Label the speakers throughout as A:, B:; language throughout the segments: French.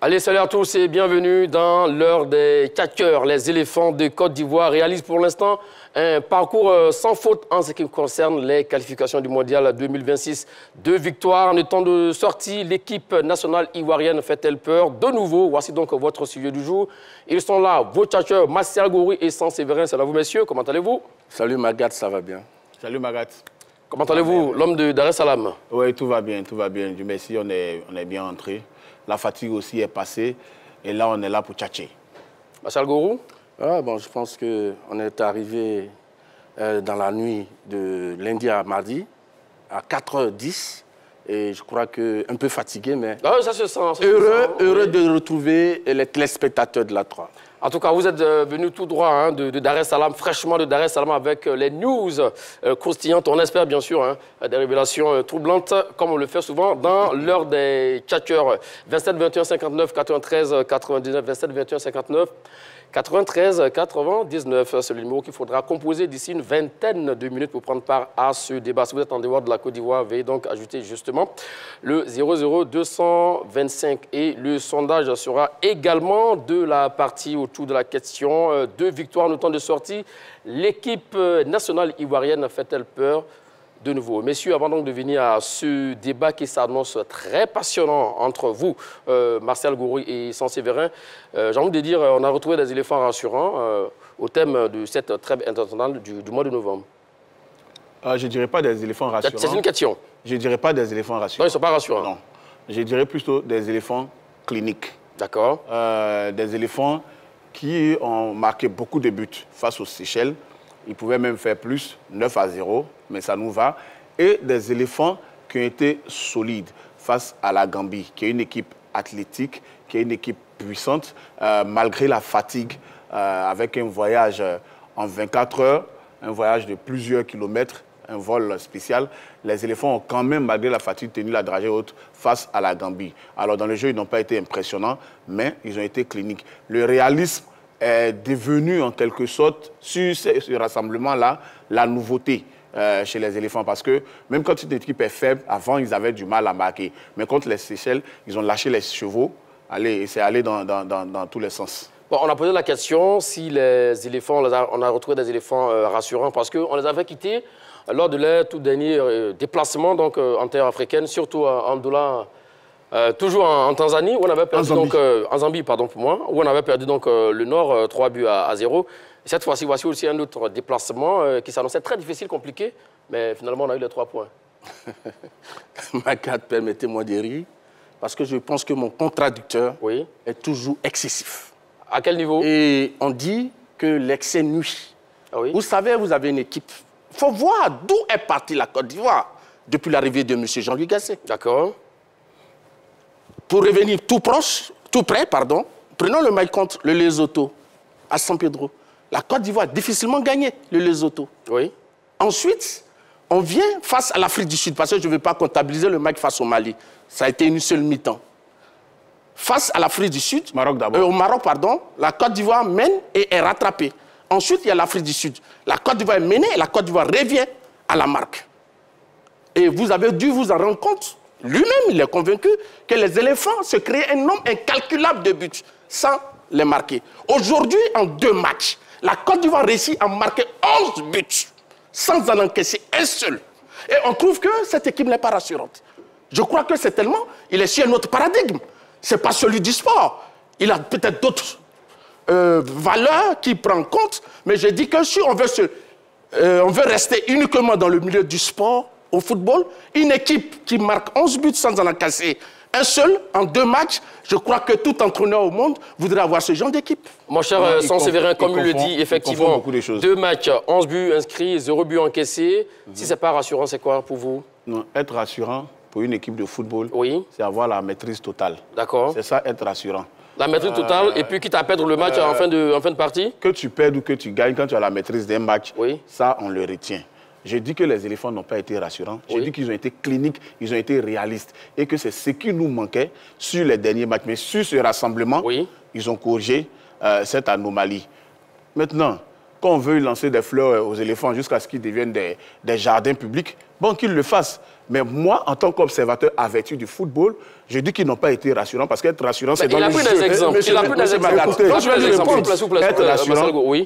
A: Allez, salut à tous et bienvenue dans l'heure des catcheurs. Les éléphants de Côte d'Ivoire réalisent pour l'instant un parcours sans faute en ce qui concerne les qualifications du Mondial 2026. 2 victoires en temps de sortie. L'équipe nationale ivoirienne fait-elle peur? De nouveau, voici donc votre sujet du jour. Ils sont là, vos catcheurs, Martial Goury et San Séverin. Salut à vous, messieurs. Comment allez-vous?
B: Salut Magat, ça va bien.
C: Salut Magat.
A: Comment allez-vous, l'homme de Dar es Salaam?
C: Oui, tout va bien, tout va bien. Dieu merci, on est bien entré. La fatigue aussi est passée. Et là, on est là pour tchatcher.
A: Martial Goury?
B: Je pense qu'on est arrivé dans la nuit de lundi à mardi, à 4h10. Et je crois qu'un peu fatigué, mais
A: Ça se sent.
B: heureux de retrouver les téléspectateurs de la 3.
A: En tout cas, vous êtes venu tout droit de Dar es Salaam, fraîchement de Dar es Salaam, avec les news croustillantes. On espère bien sûr des révélations troublantes, comme on le fait souvent dans l'heure des catcheurs. 27 21 59 93 99, 27 21 59 93 99. C'est le numéro qu'il faudra composer d'ici une vingtaine de minutes pour prendre part à ce débat. Si vous êtes en dehors de la Côte d'Ivoire, veuillez donc ajouter justement le 00225 et le sondage sera également de la partie autour de la question. 2 victoires en temps de sortie. L'équipe nationale ivoirienne fait-elle peur? De nouveau. Messieurs, avant donc de venir à ce débat qui s'annonce très passionnant entre vous, Martial Goury et San Séverin, j'ai envie de dire, on a retrouvé des éléphants rassurants au thème de cette trêve internationale du mois de novembre.
C: Je ne dirais pas des éléphants rassurants.
A: C'est une question.
C: Je ne dirais pas des éléphants rassurants.
A: Non, ils ne sont pas rassurants.
C: Non. Je dirais plutôt des éléphants cliniques.
A: D'accord.
C: Des éléphants qui ont marqué beaucoup de buts face aux Seychelles. Ils pouvaient même faire plus, 9-0, mais ça nous va. Et des éléphants qui ont été solides face à la Gambie, qui est une équipe athlétique, qui est une équipe puissante, malgré la fatigue, avec un voyage en 24 heures, un voyage de plusieurs kilomètres, un vol spécial. Les éléphants ont quand même, malgré la fatigue, tenu la dragée haute face à la Gambie. Alors, dans le jeu, ils n'ont pas été impressionnants, mais ils ont été cliniques. Le réalisme est devenu en quelque sorte, sur ce rassemblement-là, la nouveauté chez les éléphants. Parce que même quand une équipe est faible, avant, ils avaient du mal à marquer. Mais contre les Seychelles, ils ont lâché les chevaux. Et c'est allé dans tous les sens.
A: Bon, on a posé la question si les éléphants, on a retrouvé des éléphants rassurants parce qu'on les avait quittés lors de leur tout dernier déplacement donc, en terre africaine, surtout en Douala. Toujours en Tanzanie, où on avait perdu en Zambie, pardon pour moi, où on avait perdu donc le Nord 3-0. Et cette fois-ci, voici aussi un autre déplacement qui s'annonçait très difficile, compliqué, mais finalement on a eu les 3 points.
B: Magat, permettez-moi de rire, parce que je pense que mon contradicteur est toujours excessif.
A: À quel niveau?
B: Et on dit que l'excès nuit.
A: Ah oui?
B: Vous savez, vous avez une équipe. Il faut voir d'où est partie la Côte d'Ivoire depuis l'arrivée de M. Jean-Louis Gasset.
A: D'accord.
B: Pour revenir tout près, prenons le match contre le Lesotho à San Pedro. La Côte d'Ivoire a difficilement gagné le Lesotho.
A: Oui.
B: Ensuite, on vient face à l'Afrique du Sud, parce que je ne vais pas comptabiliser le match face au Mali. Ça a été une seule mi-temps. Face à l'Afrique du Sud, au Maroc, la Côte d'Ivoire mène et est rattrapée. Ensuite, il y a l'Afrique du Sud. La Côte d'Ivoire est menée et la Côte d'Ivoire revient à la marque. Et vous avez dû vous en rendre compte. Lui-même, il est convaincu que les éléphants se créent un nombre incalculable de buts sans les marquer. Aujourd'hui, en 2 matchs, la Côte d'Ivoire réussit à marquer 11 buts sans en encaisser un seul. Et on trouve que cette équipe n'est pas rassurante. Je crois que c'est tellement... Il est sur un autre paradigme. Ce n'est pas celui du sport. Il a peut-être d'autres valeurs qu'il prend en compte. Mais je dis que si on veut rester uniquement dans le milieu du sport, au football, une équipe qui marque 11 buts sans en encaisser un seul en 2 matchs, je crois que tout entraîneur au monde voudrait avoir ce genre d'équipe.
A: Mon cher San Séverin, comme il le dit, effectivement, 2 matchs, 11 buts inscrits, 0 but encaissé. Si ce n'est pas rassurant, c'est quoi pour vous?
C: Non, être rassurant pour une équipe de football, c'est avoir la maîtrise totale.
A: D'accord.
C: C'est ça, être rassurant.
A: La maîtrise totale, et puis quitte à perdre le match en fin de partie?
C: Que tu perdes ou que tu gagnes, quand tu as la maîtrise d'un match, ça, on le retient. Je dis que les éléphants n'ont pas été rassurants. Je dis qu'ils ont été cliniques, ils ont été réalistes. Et que c'est ce qui nous manquait sur les derniers matchs. Mais sur ce rassemblement, ils ont corrigé cette anomalie. Maintenant, quand on veut lancer des fleurs aux éléphants jusqu'à ce qu'ils deviennent des jardins publics, bon, qu'ils le fassent. Mais moi, en tant qu'observateur averti du football, je dis qu'ils n'ont pas été rassurants parce qu'être rassurant, c'est dans le jeu.
A: Il a pris des exemples.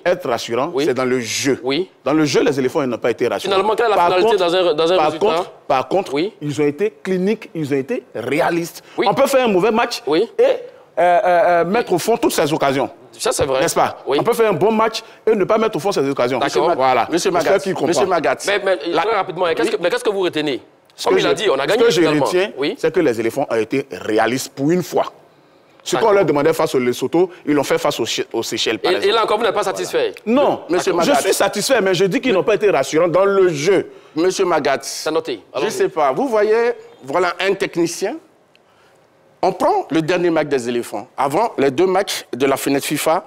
C: Être rassurant, c'est dans le jeu.
A: Oui.
C: Dans le jeu, les éléphants n'ont pas été rassurants.
A: Finalement, quelle est la finalité dans un résultat?
C: Par contre, ils ont été cliniques, ils ont été réalistes.
A: Oui.
C: On peut faire un mauvais match et mettre au fond toutes ces occasions.
A: Ça, c'est vrai.
C: N'est-ce pas?
A: Oui.
C: On peut faire un bon match et ne pas mettre au fond ces occasions.
A: D'accord.
C: Voilà.
B: Monsieur Magat.
A: Mais très rapidement, qu'est-ce que vous retenez? Comme il a dit, on a gagné.
C: Ce que je retiens, c'est que les éléphants ont été réalistes pour une fois. Ce qu'on leur demandait face au Lesotho, ils l'ont fait face aux Seychelles, par exemple.
A: Et là encore, vous n'êtes pas satisfait?
C: Non, je suis satisfait, mais je dis qu'ils n'ont pas été rassurants dans le jeu.
B: Monsieur Magat,
A: c'est noté.
B: Je ne sais pas. Vous voyez, voilà un technicien. On prend le dernier match des éléphants. Avant, les 2 matchs de la fenêtre FIFA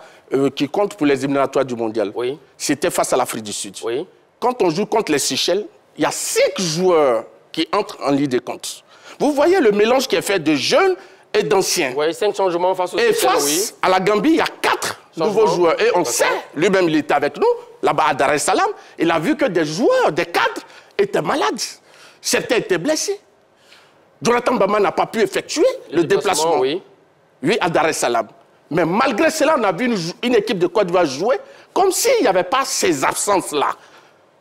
B: qui comptent pour les éliminatoires du mondial.
A: Oui.
B: C'était face à l'Afrique du Sud.
A: Oui.
B: Quand on joue contre les Seychelles, il y a 5 joueurs qui entrent en ligne de compte. Vous voyez le mélange qui est fait de jeunes et d'anciens.
A: Oui, 5 changements face aux
B: Et
A: Seychelles,
B: face à la Gambie, il y a 4 nouveaux joueurs. Et on sait, lui-même, il était avec nous, là-bas à Dar es Salaam. Il a vu que des joueurs, des cadres, étaient malades. Certains étaient blessés. Jonathan Bama n'a pas pu effectuer le déplacement. Oui, à Dar es Salaam. Mais malgré cela, on a vu une équipe de Côte d'Ivoire jouer comme s'il n'y avait pas ces absences-là.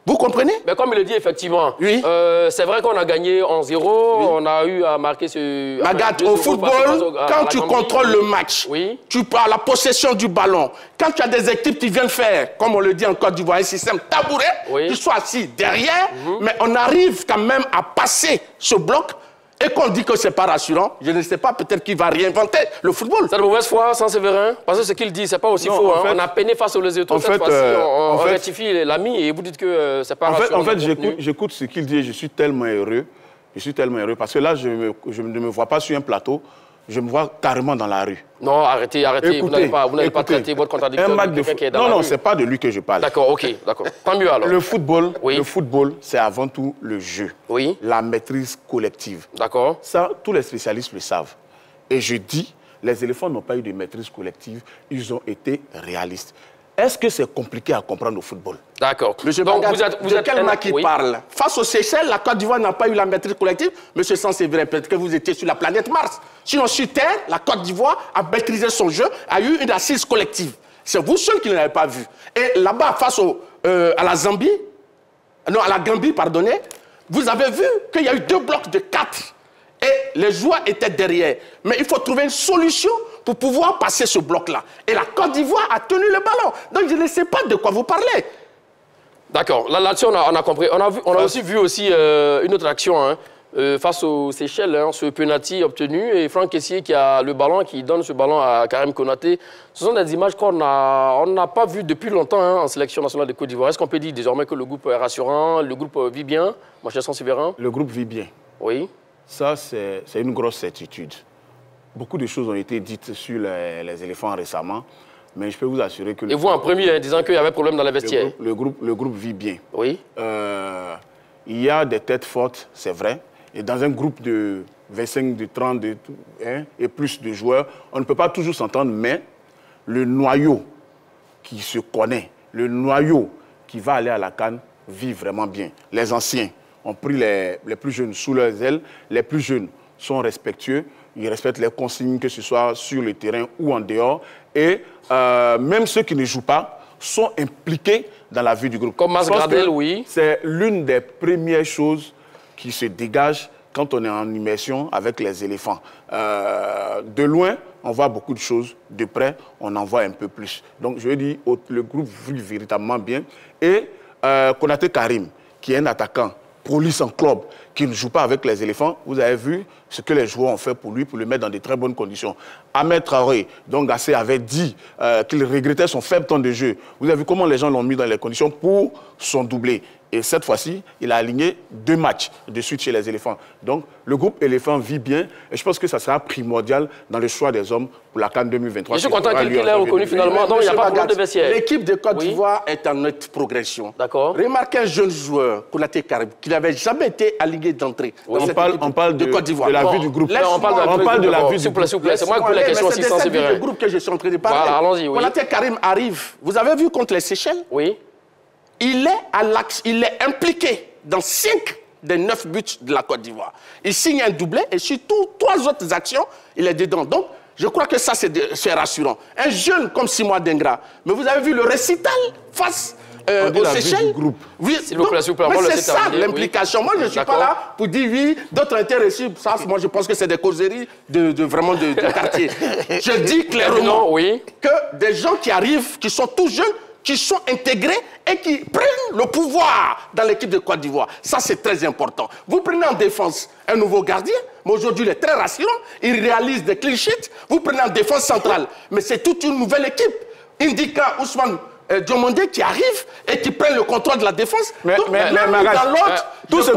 B: Vous comprenez?
A: Mais comme il le dit, effectivement, c'est vrai qu'on a gagné 1-0, on a eu à marquer ce...
B: Magat, au football, quand tu contrôles le match, tu as la possession du ballon, quand tu as des équipes qui viennent faire, comme on le dit en Côte d'Ivoire, un système tabouret, tu sois assis derrière, mais on arrive quand même à passer ce bloc, et qu'on dit que ce n'est pas rassurant, je ne sais pas, peut-être qu'il va réinventer le football.
A: C'est de mauvaise foi, sans Séverin? Parce que ce qu'il dit, ce n'est pas aussi faux. On a peiné face aux Lesotho. Cette fois-ci, on rectifie l'ami et vous dites que ce n'est pas rassurant.
C: En fait, j'écoute ce qu'il dit et je suis tellement heureux. Je suis tellement heureux parce que là, je ne me vois pas sur un plateau. Je me vois carrément dans la rue.
A: Non, arrêtez.
C: Écoutez,
A: vous n'allez pas traiter votre contradicteur de quelqu'un qui est dans la rue.
C: Non, ce n'est pas de lui que je parle.
A: D'accord, ok, d'accord. Tant mieux alors.
C: Le football, c'est avant tout le jeu.
A: Oui.
C: La maîtrise collective.
A: D'accord.
C: Ça, tous les spécialistes le savent. Et je dis, les éléphants n'ont pas eu de maîtrise collective. Ils ont été réalistes. Est-ce que c'est compliqué à comprendre au football?
A: D'accord.
B: Monsieur Banga, vous êtes quel match qui parle? Face aux Seychelles, la Côte d'Ivoire n'a pas eu la maîtrise collective. Monsieur Sansevrin, peut-être que vous étiez sur la planète Mars. Sinon, sur Terre, la Côte d'Ivoire a maîtrisé son jeu, a eu une assise collective. C'est vous seuls qui ne l'avez pas vu. Et là-bas, face à la Zambie, non, à la Gambie, pardonnez, vous avez vu qu'il y a eu 2 blocs de 4. Et les joueurs étaient derrière. Mais il faut trouver une solution pour pouvoir passer ce bloc-là. Et la Côte d'Ivoire a tenu le ballon. Donc je ne sais pas de quoi vous parlez.
A: D'accord. Là-dessus, on a compris. On a aussi vu une autre action face aux Seychelles, ce penalty obtenu. Et Franck Kessié qui a le ballon, qui donne ce ballon à Karim Konaté. Ce sont des images qu'on n'a pas vues depuis longtemps en sélection nationale de Côte d'Ivoire. Est-ce qu'on peut dire désormais que le groupe est rassurant, le groupe vit bien, mon cher Sansevrin?
C: Le groupe vit bien.
A: Oui.
C: Ça, c'est une grosse certitude. Beaucoup de choses ont été dites sur les éléphants récemment, mais je peux vous assurer que...
A: Et vous en premier, disant qu'il y avait problème dans les vestiaires?
C: Le groupe vit bien.
A: Oui.
C: Il y a des têtes fortes, c'est vrai. Et dans un groupe de 25, de 30 et plus de joueurs, on ne peut pas toujours s'entendre, mais le noyau qui se connaît, le noyau qui va aller à la CAN vit vraiment bien. Les anciens ont pris les plus jeunes sous leurs ailes. Les plus jeunes sont respectueux. Ils respectent les consignes, que ce soit sur le terrain ou en dehors. Et même ceux qui ne jouent pas sont impliqués dans la vie du groupe.
A: Comme Mas Gradel, oui.
C: C'est l'une des premières choses qui se dégage quand on est en immersion avec les éléphants. De loin, on voit beaucoup de choses. De près, on en voit un peu plus. Donc, je veux dire, le groupe vit véritablement bien. Et Konaté Karim, qui est un attaquant, police en club, qui ne joue pas avec les éléphants, vous avez vu ce que les joueurs ont fait pour lui, pour le mettre dans de très bonnes conditions. Ahmed Traoré, dont Gassé avait dit qu'il regrettait son faible temps de jeu. Vous avez vu comment les gens l'ont mis dans les conditions pour son doublé. Et cette fois-ci, il a aligné 2 matchs de suite chez les éléphants. Donc, le groupe éléphant vit bien. Et je pense que ça sera primordial dans le choix des hommes pour la CAN 2023.
A: Je suis content qu'il ait reconnu finalement. Donc, il n'y a pas de problème de vestiaire.
B: L'équipe de Côte d'Ivoire est en nette progression.
A: D'accord.
B: Remarquez un jeune joueur, Konaté Karim, qui n'avait jamais été aligné d'entrée.
C: On parle de Côte d'Ivoire. De la vue du groupe.
A: On parle de la vue du groupe. S'il vous plaît, c'est moi qui pose la question aussi sans Séverin.
B: C'est le groupe que je suis en train de parler.
A: Voilà, allons-y, oui.
B: Konaté Karim arrive. Vous avez vu contre les Seychelles?
A: Oui.
B: Il est à l'axe, il est impliqué dans 5 des 9 buts de la Côte d'Ivoire. Il signe un doublé et sur 3 autres actions, il est dedans. Donc, je crois que ça, c'est rassurant. Un jeune comme Simoa Dengra, mais vous avez vu le récital face aux Seychelles. Oui, c'est ça l'implication. Oui. Moi, je ne suis pas là pour dire oui, d'autres intéressés. Ça, moi, je pense que c'est des causeries vraiment de quartier. Je dis clairement que des gens qui arrivent, qui sont tout jeunes, qui sont intégrés et qui prennent le pouvoir dans l'équipe de Côte d'Ivoire. Ça, c'est très important. Vous prenez en défense un nouveau gardien, mais aujourd'hui, il est très rassurant. Il réalise des clean sheets. Vous prenez en défense centrale, mais c'est toute une nouvelle équipe. Indica Ousmane Diomandé qui arrive et qui prennent le contrôle de la défense.
C: Mais dans l'autre, tout ce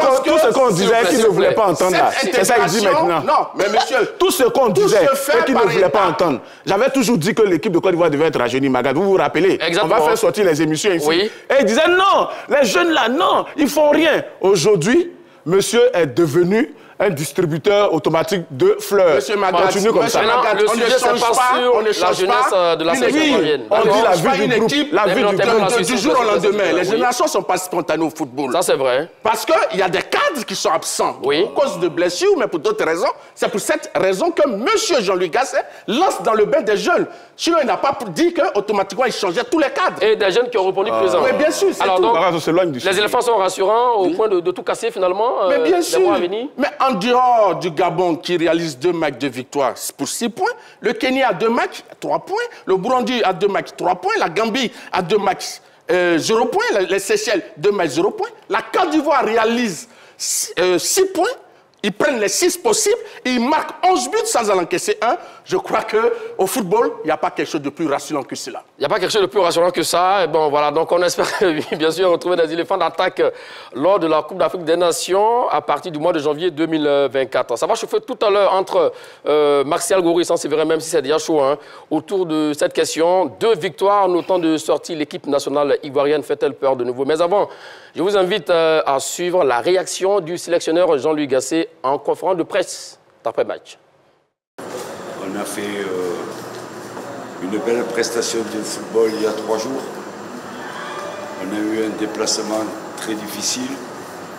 C: qu'on disait qu'il ne voulait pas entendre là, c'est ça qu'il dit maintenant.
B: Non, mais monsieur,
C: tout ce qu'on disait et qu'il ne voulait pas entendre. J'avais toujours dit que l'équipe de Côte d'Ivoire devait être rajeunie, Magad. Vous vous rappelez?
A: Exactement.
C: On va faire sortir les émissions ici.
A: Oui.
C: Et il disait non, les jeunes là, non, ils font rien. Aujourd'hui, monsieur est devenu un distributeur automatique de fleurs.
B: Monsieur Magad,
C: continue comme ça.
A: Le sujet, c'est pas sur la jeunesse de la sélection ivoirienne.
C: On dit la vie du groupe. La vie du groupe.
B: Du jour au lendemain, les générations ne sont pas spontanées au football.
A: Ça, c'est vrai.
B: Parce qu'il y a des cadres qui sont absents. Pour cause de blessures, mais pour d'autres raisons. C'est pour cette raison que M. Jean-Louis Gasset lance dans le bain des jeunes. Sinon, il n'a pas dit qu'automatiquement, il changeait tous les cadres.
A: Et des jeunes qui ont répondu présent.
B: Oui, bien sûr.
A: Alors, donc,
C: les
A: éléphants sont rassurants au point de tout casser finalement.
B: Mais bien sûr. Mais en dehors du Gabon qui réalise 2 matchs de victoire pour 6 points, le Kenya a 2 matchs, 3 points, le Burundi a 2 matchs, 3 points, la Gambie a 2 matchs, 0 points, les Seychelles, 2 matchs, 0 points, la Côte d'Ivoire réalise 6 points, ils prennent les 6 possibles, et ils marquent 11 buts sans en encaisser 1. Je crois qu'au football, il n'y a pas quelque chose de plus rassurant que cela.
A: Il n'y a pas quelque chose de plus rassurant que ça. Et bon, voilà, donc on espère bien sûr retrouver des éléphants d'attaque lors de la Coupe d'Afrique des Nations à partir du mois de janvier 2024. Ça va chauffer tout à l'heure entre Martial Gouris, c'est vrai, même si c'est déjà chaud, autour de cette question. 2 victoires en autant de sorties. L'équipe nationale ivoirienne fait-elle peur de nouveau? Mais avant, je vous invite à suivre la réaction du sélectionneur Jean-Louis Gasset en conférence de presse d'après-match.
D: On a fait une belle prestation de football il y a 3 jours. On a eu un déplacement très difficile.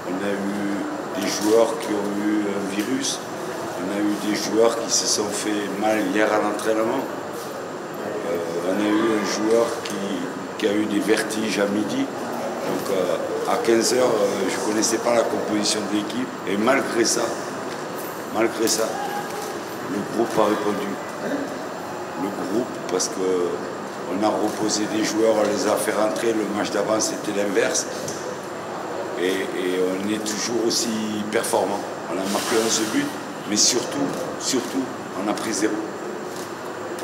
D: On a eu des joueurs qui ont eu un virus. On a eu des joueurs qui se sont fait mal hier à l'entraînement. On a eu un joueur qui a eu des vertiges à midi. Donc à 15 h, je ne connaissais pas la composition de l'équipe. Et malgré ça, le groupe a répondu. Le groupe, parce qu'on a reposé des joueurs, on les a fait rentrer. Le match d'avant, c'était l'inverse. Et on est toujours aussi performant. On a marqué 11 buts, mais surtout, on a pris 0.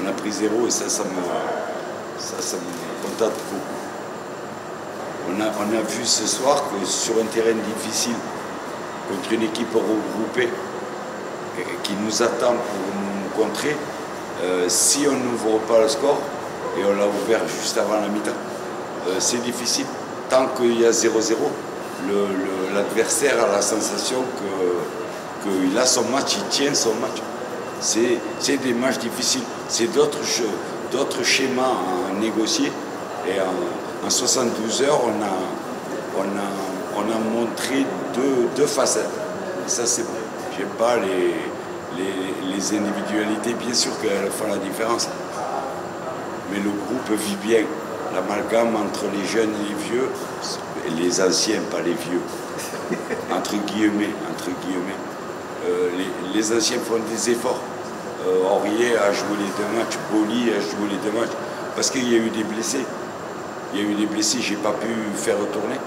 D: On a pris 0 et ça me contente beaucoup. On a vu ce soir que sur un terrain difficile, contre une équipe regroupée qui nous attend pour nous contrer, si on n'ouvre pas le score, et on l'a ouvert juste avant la mi-temps, c'est difficile. Tant qu'il y a 0-0, l'adversaire a la sensation qu'il a son match, il tient son match. C'est des matchs difficiles. C'est d'autres schémas à négocier. Et en 72 heures, on a montré deux facettes. Et ça, c'est bon. Je n'aime pas les individualités, bien sûr qu'elles font la différence. Mais le groupe vit bien. L'amalgame entre les jeunes et les vieux, les anciens, pas les vieux, entre guillemets. Les anciens font des efforts. Aurier a joué les 2 matchs, Boli a joué les 2 matchs, parce qu'il y a eu des blessés. Je n'ai pas pu faire retourner.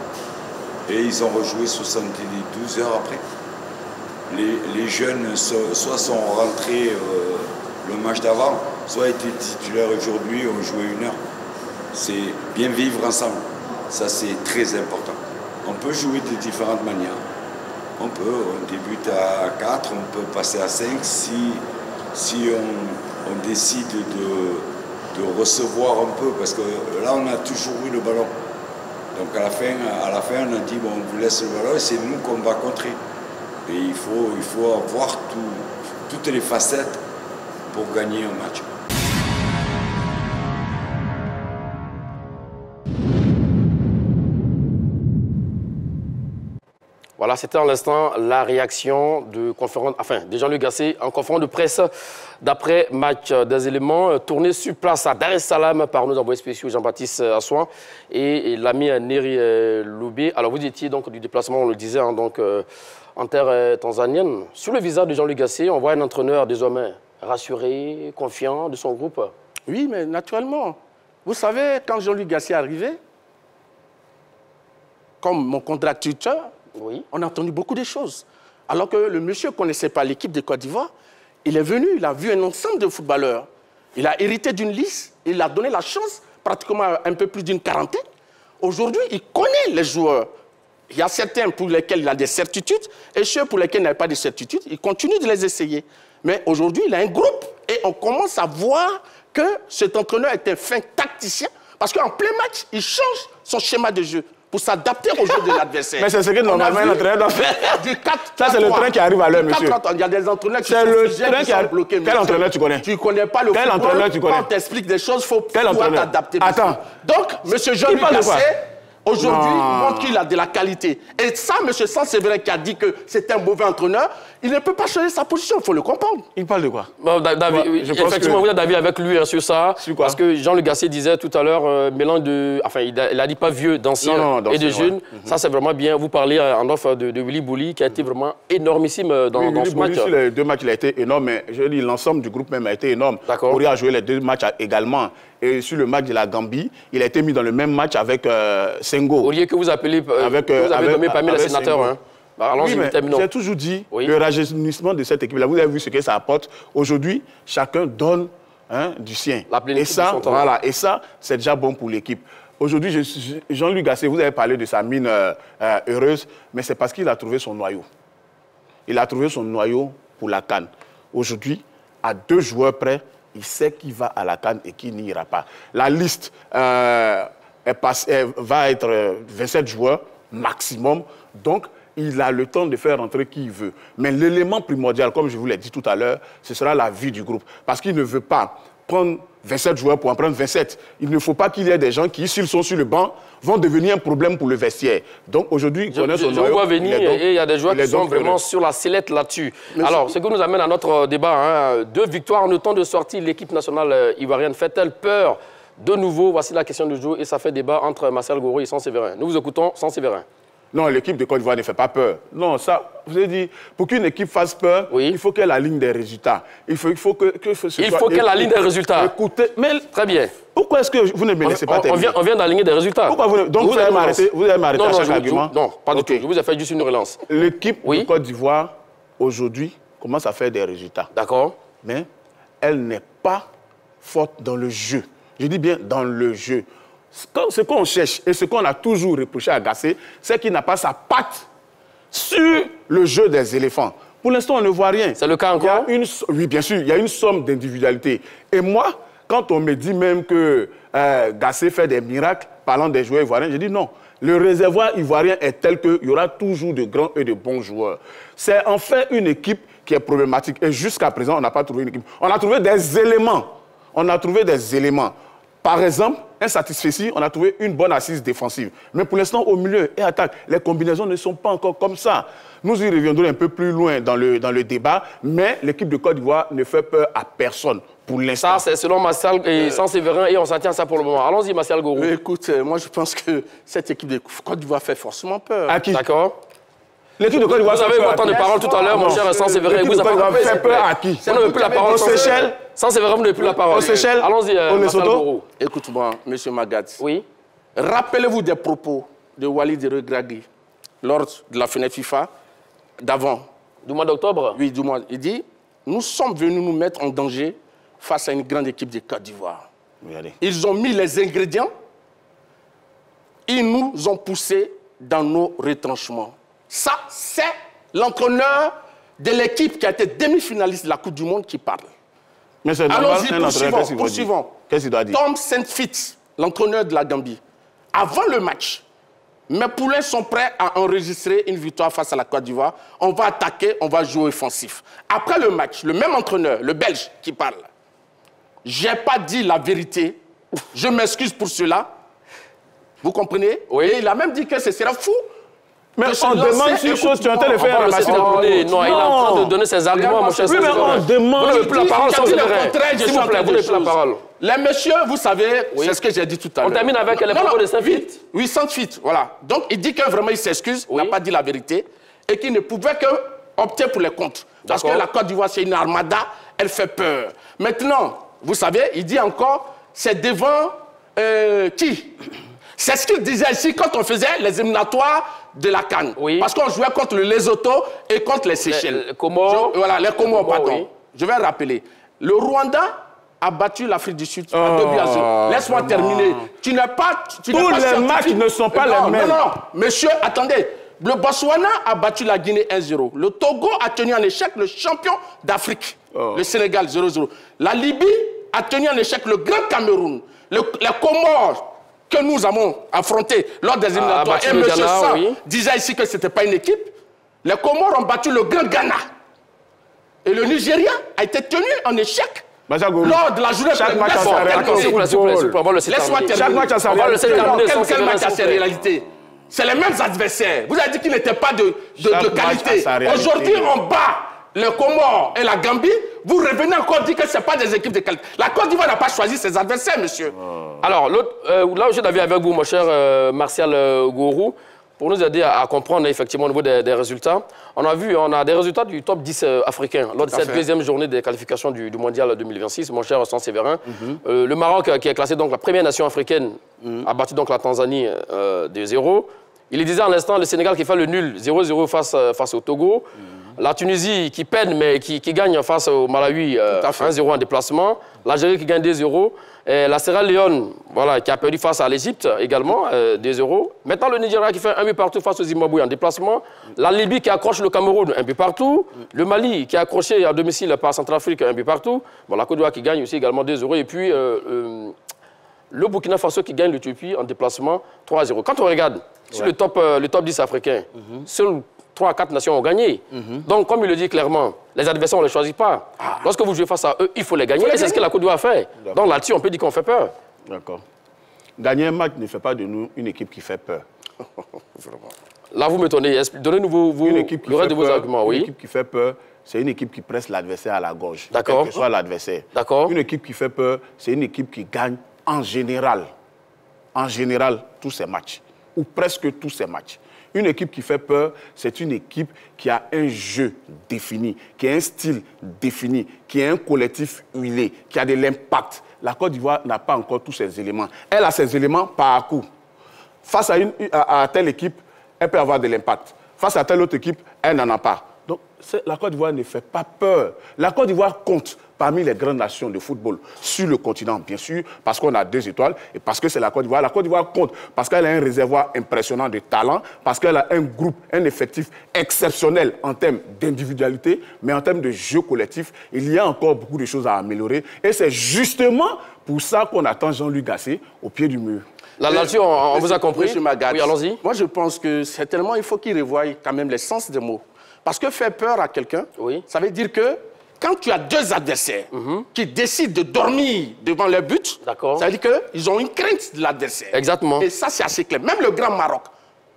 D: Et ils ont rejoué 72 heures après. Les jeunes soit sont rentrés le match d'avant, soit étaient titulaires aujourd'hui, ont joué 1 heure. C'est bien vivre ensemble. Ça, c'est très important. On peut jouer de différentes manières. On débute à 4, on peut passer à 5 si on décide de recevoir un peu, parce que là, on a toujours eu le ballon. Donc à la fin, on a dit, bon, on vous laisse le ballon et c'est nous qu'on va contrer. Et il faut avoir toutes les facettes pour gagner un match.
A: Voilà, c'était en l'instant la réaction de Jean-Luc Gasset en conférence de presse d'après match, des éléments tournés sur place à Dar es Salaam par nos envoyés spéciaux Jean-Baptiste Assouan et l'ami Neri Loubé. Alors vous étiez donc du déplacement, on le disait, hein, donc en terre tanzanienne. Sur le visage de Jean-Luc Gasset, on voit un entraîneur désormais rassuré, confiant de son groupe.
B: Oui, mais naturellement. Vous savez, quand Jean-Luc Gasset est arrivé, comme mon contracteur, oui, on a entendu beaucoup de choses. Alors que le monsieur ne connaissait pas l'équipe de Côte d'Ivoire, il est venu, il a vu un ensemble de footballeurs. Il a hérité d'une liste, il a donné la chance pratiquement à un peu plus d'une quarantaine. Aujourd'hui, il connaît les joueurs. Il y a certains pour lesquels il a des certitudes et ceux pour lesquels il n'a pas de certitudes, il continue de les essayer. Mais aujourd'hui, il a un groupe et on commence à voir que cet entraîneur est un fin tacticien parce qu'en plein match, il change son schéma de jeu pour s'adapter au jeu de l'adversaire.
C: Mais c'est ce que normalement l'entraîneur doit faire. Ça, c'est le train qui arrive à l'heure, monsieur.
B: Il y a des entraîneurs qui
C: sont
B: bloqués.
C: Quel entraîneur tu connais?
B: Tu ne connais pas le football.
C: Quel entraîneur tu connais?
B: Quand on t'explique des choses, il faut pouvoir t'adapter.
C: Attends.
B: Donc, M. Jean-Luc Gasset, aujourd'hui, montre qu'il a de la qualité. Et ça, M. Saint-Séverin qui a dit que c'est un mauvais entraîneur, il ne peut pas changer sa position, il faut le comprendre.
C: Il parle de quoi?
A: Bon, David, effectivement, vous êtes d'avis avec lui hein, sur ça.
C: Sur quoi?
A: Parce que Jean-Luc Gasset disait tout à l'heure, mélange de... Enfin, il a dit pas vieux, d'anciens et de jeunes. Ouais. Ça, c'est vraiment bien. Vous parlez en offre de Willy Bouli, qui a été vraiment énormissime dans ce match.
C: Sur les deux matchs, il a été énorme, mais je dis l'ensemble du groupe même a été énorme. Bouli a joué les deux matchs également. Et sur le match de la Gambie, il a été mis dans le même match avec Senghor.
A: Au lieu que vous appelez, vous avez nommé parmi les sénateurs. Hein. Bah,
C: oui, mais j'ai toujours dit, le rajeunissement de cette équipe-là, vous avez vu ce que ça apporte. Aujourd'hui, chacun donne du sien. Et ça, voilà, et ça, c'est déjà bon pour l'équipe. Aujourd'hui, Jean-Luc Gasset, vous avez parlé de sa mine heureuse, mais c'est parce qu'il a trouvé son noyau. Il a trouvé son noyau pour la CAN. Aujourd'hui, à 2 joueurs près, il sait qui va à la CAN et qui n'ira pas. La liste va être 27 joueurs maximum, donc il a le temps de faire rentrer qui il veut. Mais l'élément primordial, comme je vous l'ai dit tout à l'heure, ce sera la vie du groupe. Parce qu'il ne veut pas prendre 27 joueurs pour en prendre 27. Il ne faut pas qu'il y ait des gens qui, s'ils sont sur le banc, vont devenir un problème pour le vestiaire. Donc aujourd'hui, il connaît son noyau.
A: Je vois venir et il y a des joueurs qui sont vraiment sur la sellette là-dessus. Alors, ce qui nous amène à notre débat, hein, 2 victoires en temps de sortie, l'équipe nationale ivoirienne fait-elle peur de nouveau? Voici la question du jour et ça fait débat entre Marcel Goro et Saint-Séverin. Nous vous écoutons, Saint-Séverin.
C: Non, l'équipe de Côte d'Ivoire ne fait pas peur. Non, ça, vous avez dit, pour qu'une équipe fasse peur, il faut qu'elle aligne des résultats. Il faut
A: qu'elle aligne des résultats.
C: Écoutez, mais
A: très bien.
C: Pourquoi est-ce que vous ne me laissez pas terminer?
A: On vient d'aligner des résultats.
C: Pourquoi vous allez m'arrêter à chaque argument?
A: Non, pas du tout. Je vous ai fait juste une relance.
C: L'équipe de Côte d'Ivoire, aujourd'hui, commence à faire des résultats.
A: D'accord.
C: Mais elle n'est pas forte dans le jeu. Je dis bien dans le jeu. Ce qu'on cherche et ce qu'on a toujours reproché à Gasset, c'est qu'il n'a pas sa patte sur le jeu des éléphants. Pour l'instant, on ne voit rien.
A: C'est le cas encore?
C: Oui, bien sûr, il y a une somme d'individualité. Et moi, quand on me dit même que Gasset fait des miracles parlant des joueurs ivoiriens, je dis non. Le réservoir ivoirien est tel qu'il y aura toujours de grands et de bons joueurs. C'est en fait une équipe qui est problématique. Et jusqu'à présent, on n'a pas trouvé une équipe. On a trouvé des éléments. Par exemple, insatisfait, on a trouvé une bonne assise défensive. Mais pour l'instant, au milieu et attaque, les combinaisons ne sont pas encore comme ça. Nous y reviendrons un peu plus loin dans le débat, mais l'équipe de Côte d'Ivoire ne fait peur à personne pour l'instant.
A: Ça, c'est selon Marcel et Saint-Séverin, et on s'en tient à ça pour le moment. Allons-y, Marcel Goro.
B: Écoute, moi je pense que cette équipe de Côte d'Ivoire fait forcément peur.
C: À qui?
A: D'accord.
C: L'équipe de Côte d'Ivoire.
A: Vous avez eu votre temps de parole tout à l'heure, mon cher Saint-Séverin.
C: Vous avez fait peur à qui?
A: Vous n'avez plus la parole. Saint-Séverin, vous n'avez plus la parole. Allons-y, Marcel Goro.
B: Écoute-moi, M. Magad.
A: Oui.
B: Rappelez-vous des propos de Walid Regragui lors de la fenêtre FIFA d'avant.
A: Du mois d'octobre?
B: Oui, du mois. Il dit, nous sommes venus nous mettre en danger face à une grande équipe de Côte d'Ivoire. Ils ont mis les ingrédients, ils nous ont poussés dans nos retranchements. Ça, c'est l'entraîneur de l'équipe qui a été demi-finaliste de la Coupe du Monde qui parle.
C: Mais c'est
B: allons-y, poursuivons.
C: Qu'est-ce qu'il doit dire?
B: Tom Saintfiet, l'entraîneur de la Gambie, avant le match, mes poulains sont prêts à enregistrer une victoire face à la Côte d'Ivoire. On va attaquer, on va jouer offensif. Après le match, le même entraîneur, le Belge qui parle, j'ai pas dit la vérité. Je m'excuse pour cela. Vous comprenez?
A: Oui.
B: Et il a même dit que ce serait fou
C: Mais on demande si chose, tu es en train de faire un massif.
A: Non, il est en train de donner ses arguments, mon cher.
C: Oui, mais on demande...
A: Vous n'avez plus la parole, s'il vous plaît, vous n'avez plus la parole.
B: Les messieurs, vous savez, c'est ce que j'ai dit tout à l'heure.
A: On termine avec les propos de Saint-Fit.
B: Oui, Saint-Fit, voilà. Donc, il dit que vraiment, il s'excuse, il n'a pas dit la vérité, et qu'il ne pouvait que opter pour les comptes. Parce que la Côte d'Ivoire, c'est une armada, elle fait peur. Maintenant, vous savez, il dit encore, c'est devant qui? C'est ce qu'il disait ici quand on faisait les éliminatoires de la CAN. Oui. Parce qu'on jouait contre le Lesotho et contre les Seychelles.
A: Les Comores.
B: Voilà, les Comores, pardon.
A: Oui.
B: Je vais rappeler. Le Rwanda a battu l'Afrique du Sud à 2-0. Laisse-moi terminer. Tu n'es pas...
C: Tous les matchs ne sont pas les mêmes.
B: Non, monsieur, attendez. Le Botswana a battu la Guinée 1-0. Le Togo a tenu en échec le champion d'Afrique, le Sénégal 0-0. La Libye a tenu en échec le Grand Cameroun. Les Comores que nous avons affrontés lors des éliminatoires, et M. Sam disait ici que ce n'était pas une équipe, les Comores ont battu le Grand Ghana. Et le Nigeria a été tenu en échec lors de la journée.
A: Chaque match
B: Quel match à ses réalités? C'est les mêmes adversaires. Vous avez dit qu'il n'était pas de qualité. Aujourd'hui, on bat les Comores et la Gambie. Vous revenez encore dire que ce n'est pas des équipes de qualité. La Côte d'Ivoire n'a pas choisi ses adversaires, monsieur.
A: Alors, là où je suis avec vous, mon cher Martial Gourou, pour nous aider à comprendre effectivement au niveau des résultats. On a des résultats du top 10 africain lors de cette deuxième journée des qualifications du Mondial 2026, mon cher San Séverin. Le Maroc, qui est classé donc la première nation africaine, a battu donc la Tanzanie de 0. Il disait à l'instant le Sénégal qui fait le nul 0-0 face au Togo. La Tunisie qui peine mais qui gagne face au Malawi 1-0 en déplacement. L'Algérie qui gagne 2-0. La Sierra Leone voilà, qui a perdu face à l'Égypte également 2-0. Maintenant le Nigeria qui fait un but partout face au Zimbabwe en déplacement. La Libye qui accroche le Cameroun un but partout. Le Mali qui a accroché à domicile par Centrafrique un but partout. Bon, la Côte d'Ivoire qui gagne aussi également 2-0. Et puis le Burkina Faso qui gagne l'Éthiopie en déplacement 3-0. Quand on regarde sur le top 10 africain, seuls 3 à 4 nations ont gagné. Donc, comme il le dit clairement, les adversaires, on ne les choisit pas. Lorsque vous jouez face à eux, il faut les gagner. Et c'est ce que la Côte d'Ivoire fait. Donc là-dessus, on peut dire qu'on fait peur.
C: D'accord. Gagner un match ne fait pas de nous une équipe qui fait peur.
A: Là, vous m'étonnez. Donnez-nous le reste de vos arguments.
C: Une équipe qui fait peur, c'est une équipe qui presse l'adversaire à la gorge.
A: D'accord.
C: Quel que soit l'adversaire.
A: D'accord.
C: Une équipe qui fait peur, c'est une équipe qui gagne en général, tous ses matchs. Ou presque tous ses matchs. Une équipe qui fait peur, c'est une équipe qui a un jeu défini, qui a un style défini, qui a un collectif huilé, qui a de l'impact. La Côte d'Ivoire n'a pas encore tous ces éléments. Elle a ces éléments par coup. Face à telle équipe, elle peut avoir de l'impact. Face à telle autre équipe, elle n'en a pas. Donc, la Côte d'Ivoire ne fait pas peur. La Côte d'Ivoire compte parmi les grandes nations de football sur le continent, bien sûr, parce qu'on a 2 étoiles et parce que c'est la Côte d'Ivoire. La Côte d'Ivoire compte parce qu'elle a un réservoir impressionnant de talent, parce qu'elle a un groupe, un effectif exceptionnel en termes d'individualité, mais en termes de jeu collectif, il y a encore beaucoup de choses à améliorer. Et c'est justement pour ça qu'on attend Jean-Louis Gasset au pied du mur.
A: Là-dessus, on vous a compris.
B: Monsieur Magat,
A: oui, allons-y.
B: Moi, je pense que certainement, il faut qu'il revoie quand même les sens des mots. Parce que faire peur à quelqu'un, ça veut dire que quand tu as 2 adversaires qui décident de dormir devant leur but, ça veut dire qu'ils ont une crainte de l'adversaire.
A: Exactement.
B: Et ça, c'est assez clair. Même le Grand Maroc,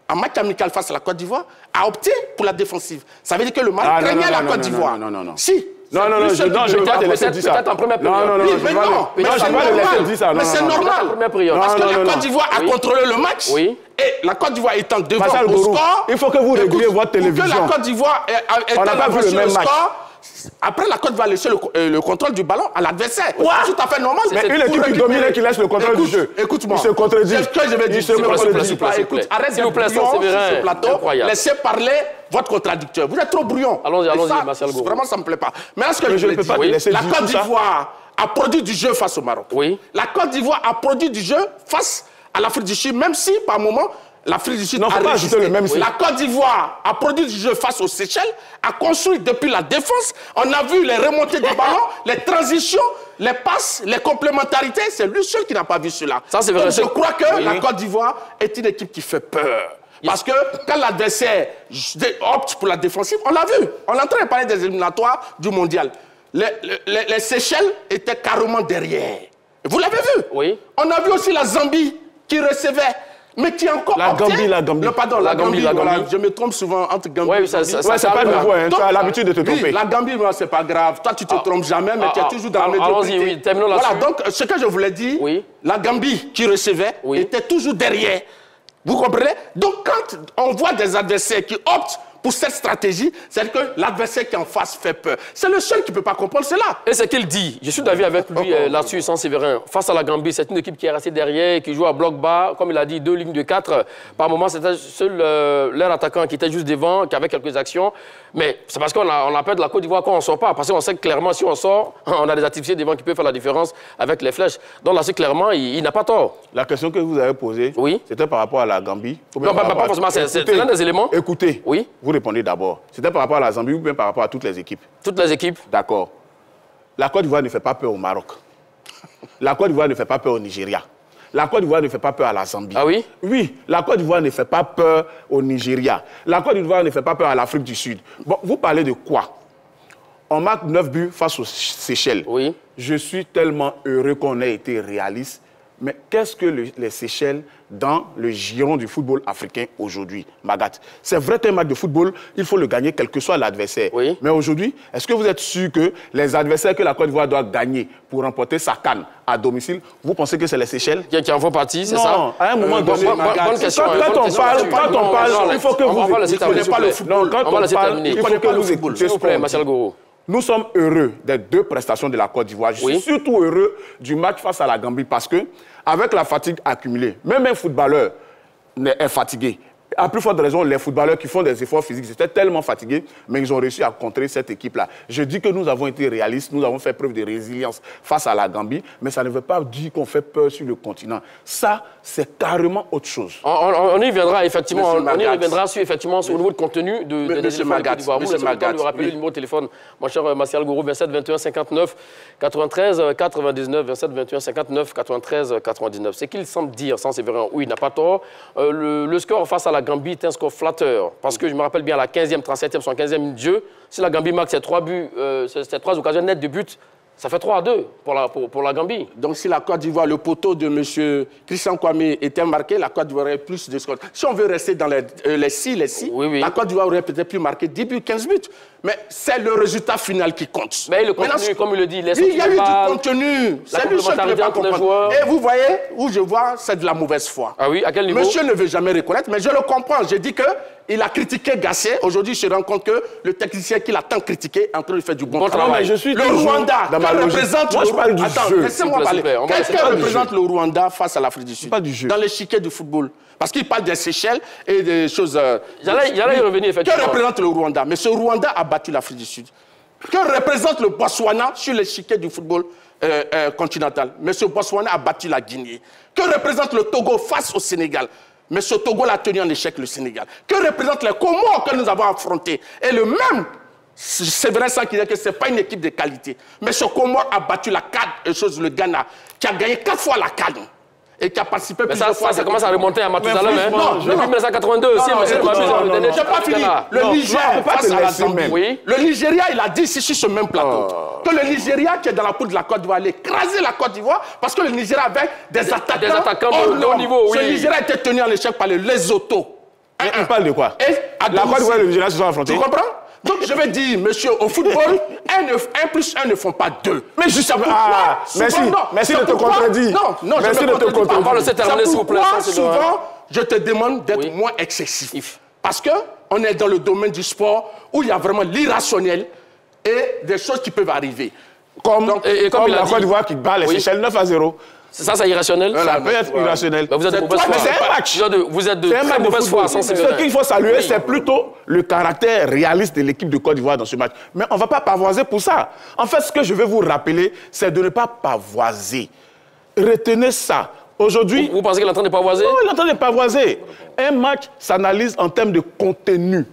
B: en match amical face à la Côte d'Ivoire, a opté pour la défensive. Ça veut dire que le Maroc craignait la Côte d'Ivoire.
C: Non.
B: Si.
C: Non, je ne vais pas te laisser dire ça.
A: Peut-être en première période.
C: Non, je vais pas te laisser dire ça.
B: Mais c'est normal. Parce que la Côte d'Ivoire a contrôlé le match.
A: Oui.
B: Et la Côte d'Ivoire étant devant au score...
C: Il faut que vous réguliez votre télévision.
B: Que la Côte d'Ivoire
C: on n'a pas vu le même match.
B: Après, la Côte va laisser le contrôle du ballon à l'adversaire. C'est tout à fait normal.
C: Mais une équipe qui domine et qui laisse le contrôle du jeu.
B: Écoute-moi.
C: Il se contredit.
B: C'est ce que je vais dire. Écoute, arrête de brouillon sur ce plateau. Laissez parler votre contradicteur. Vous êtes trop brouillon.
A: Allons-y, Martial Gourou.
B: Vraiment, ça ne me plaît pas. Mais ce que je veux dire, la Côte d'Ivoire a produit du jeu face au Maroc. La Côte d'Ivoire a produit du jeu face à l'Afrique du Sud, même si, par moment, l'Afrique du Sud a résisté. La Côte d'Ivoire a produit du jeu face aux Seychelles, a construit depuis la défense. On a vu les remontées du ballon, les transitions, les passes, les complémentarités. C'est lui seul qui n'a pas vu cela.
A: Ça, c'est vrai.
B: Donc, je crois que la Côte d'Ivoire est une équipe qui fait peur. Parce que quand l'adversaire opte pour la défensive, on l'a vu. On est en train de parler des éliminatoires du mondial. Les Seychelles étaient carrément derrière. Vous l'avez vu.
A: Oui.
B: On a vu aussi la Zambie qui recevait Mais qui est encore
C: la Gambie.
B: Non, pardon, la Gambie. Voilà, je me trompe souvent entre Gambie et Gambie.
C: C'est pas nouveau, hein, tu as l'habitude de te tromper.
B: Oui, la Gambie, c'est pas grave. Toi, tu te trompes jamais, mais tu es toujours dans la médiocrité.
A: Allons-y, oui, terminons là-dessus.
B: Voilà, donc, ce que je voulais dire, la Gambie qui recevait était toujours derrière. Vous comprenez? Donc, quand on voit des adversaires qui optent pour cette stratégie, c'est que l'adversaire qui est en face fait peur. C'est le seul qui ne peut pas comprendre cela.
A: Et c'est qu'il dit. Je suis d'avis avec lui là-dessus, sans Séverin. Face à la Gambie, c'est une équipe qui est restée derrière, qui joue à bloc bas. Comme il a dit, 2 lignes de 4. Par moment, c'était seul leur attaquant qui était juste devant, qui avait quelques actions. Mais c'est parce qu'on a peur de la Côte d'Ivoire quand on ne sort pas. Parce qu'on sait que clairement, si on sort, on a des activités devant qui peuvent faire la différence avec les flèches. Donc là, c'est clairement, il n'a pas tort.
C: La question que vous avez posée, c'était par rapport à la Gambie.
A: Non, pas forcément. C'est l'un des éléments.
C: Écoutez, vous répondez d'abord. C'était par rapport à la Zambie ou bien par rapport à toutes les équipes?
A: Toutes les équipes.
C: D'accord. La Côte d'Ivoire ne fait pas peur au Maroc. La Côte d'Ivoire ne fait pas peur au Nigeria. La Côte d'Ivoire ne fait pas peur à la Zambie.
A: Ah oui?
C: Oui, la Côte d'Ivoire ne fait pas peur au Nigeria. La Côte d'Ivoire ne fait pas peur à l'Afrique du Sud. Bon, vous parlez de quoi? On marque 9 buts face aux Seychelles.
A: Oui.
C: Je suis tellement heureux qu'on ait été réaliste. Mais qu'est-ce que les Seychelles dans le giron du football africain aujourd'hui, Magat? C'est vrai qu'un match de football, il faut le gagner quel que soit l'adversaire.
A: Oui.
C: Mais aujourd'hui, est-ce que vous êtes sûr que les adversaires que la Côte d'Ivoire doit gagner pour remporter sa CAN à domicile, vous pensez que c'est les Seychelles?
A: Qui en font partie, c'est ça?
C: Non, à un moment donné,
A: bonne question.
C: Quand on parle, il faut que vous...
A: On va laisser terminer.
C: Pas le football.
A: On va laisser terminer.
C: Il faut que vous écoutiez.
A: S'il vous plaît, Martial Goro.
C: Nous sommes heureux des 2 prestations de la Côte d'Ivoire. Je suis surtout heureux du match face à la Gambie parce que, avec la fatigue accumulée, même un footballeur est fatigué. À plus forte raison, les footballeurs qui font des efforts physiques, ils étaient tellement fatigués, mais ils ont réussi à contrer cette équipe-là. Je dis que nous avons été réalistes, nous avons fait preuve de résilience face à la Gambie, mais ça ne veut pas dire qu'on fait peur sur le continent. Ça, c'est carrément autre chose.
A: On y viendra effectivement, on y reviendra sur au niveau de contenu de
B: Monsieur Magat.
A: Vous laissez le temps de vous rappeler le numéro de téléphone, mon cher Martial Goro, 27 21 59 93 99, 27 21 59 93 99. C'est qu'il semble dire, sans Séverin, oui, il n'a pas tort. Le score face à la Gambie est un score flatteur. Parce que je me rappelle bien, à la 15e, 37e, 75e minute de jeu, si la Gambie marque ses 3 buts, ces 3 occasions nettes de but, ça fait 3-2 pour la Gambie.
B: Donc si la Côte d'Ivoire, le poteau de M. Christian Kwame était marqué, la Côte d'Ivoire aurait plus de scores. Si on veut rester dans les 6, la Côte d'Ivoire aurait peut-être pu marquer 10 buts, 15 buts. Mais c'est le résultat final qui compte.
A: Mais le contenu, comme il le dit,
B: il y a eu du contenu. C'est lui seul qui ne peut pas comprendre. Et vous voyez, où je vois, c'est de la mauvaise foi.
A: Ah oui, à quel niveau?
B: Monsieur ne veut jamais reconnaître, mais je le comprends. J'ai dit qu'il a critiqué Gasset. Aujourd'hui, je rends compte que le technicien qu'il a tant critiqué est en train de faire du bon travail.
C: Je suis
B: le Rwanda, que représente
C: moi, je parle du jeu.
B: Laissez-moi parler. Qu'est-ce que représente le Rwanda face à l'Afrique du Sud?
C: Pas du jeu.
B: Dans l'échiquier du football. Parce qu'il parle des Seychelles et des choses...
A: J'allais y revenir, effectivement.
B: Que représente le Rwanda? Mais ce Rwanda a battu l'Afrique du Sud. Que représente le Botswana sur l'échiquier du football continental? Mais ce Botswana a battu la Guinée. Que représente le Togo face au Sénégal? Mais ce Togo l'a tenu en échec, le Sénégal. Que représente les Comores que nous avons affrontés? Et le même... C'est vrai ça qui dit que ce n'est pas une équipe de qualité. Mais ce Comore a battu la CAN, le Ghana, qui a gagné 4 fois la CAN. Et qui a participé plusieurs fois.
A: Ça commence à remonter à Mathusalem. Depuis 1982 aussi, monsieur le
B: je n'ai pas fini. Le Niger, face à la Zambie. Le Nigeria, il a dit ici sur ce même plateau que le Nigeria, qui est dans la poule de la Côte d'Ivoire, allait écraser la Côte d'Ivoire parce que le Nigeria avait des attaquants
A: de haut niveau.
B: Ce Nigeria était tenu en échec par les Lesotho.
C: On parle de quoi? La Côte d'Ivoire et le Nigeria se sont affrontés.
B: Tu comprends? Donc je vais dire, monsieur, au football, 1 plus 1 ne font pas 2. Mais je sais pourquoi.
C: Merci de te contredire.
B: Non,
C: merci de te contredire.
A: On va laisser terminer, s'il vous plaît.
B: Souvent, je te demande d'être moins excessif. Parce qu'on est dans le domaine du sport où il y a vraiment l'irrationnel et des choses qui peuvent arriver. Comme
C: la Côte d'Ivoire qui bat les Seychelles 9-0.
A: Ça, c'est irrationnel?
C: Ça peut être irrationnel.
A: Vous êtes de mauvaise foi.
C: C'est un match.
A: Vous êtes de très mauvaise foi.
C: Ce qu'il faut saluer, c'est plutôt le caractère réaliste de l'équipe de Côte d'Ivoire dans ce match. Mais on ne va pas pavoiser pour ça. En fait, ce que je veux vous rappeler, c'est de ne pas pavoiser. Retenez ça. Aujourd'hui...
A: Vous pensez qu'il est en train de pavoiser?
C: Non, il est en train de pavoiser. Un match s'analyse en termes de contenu.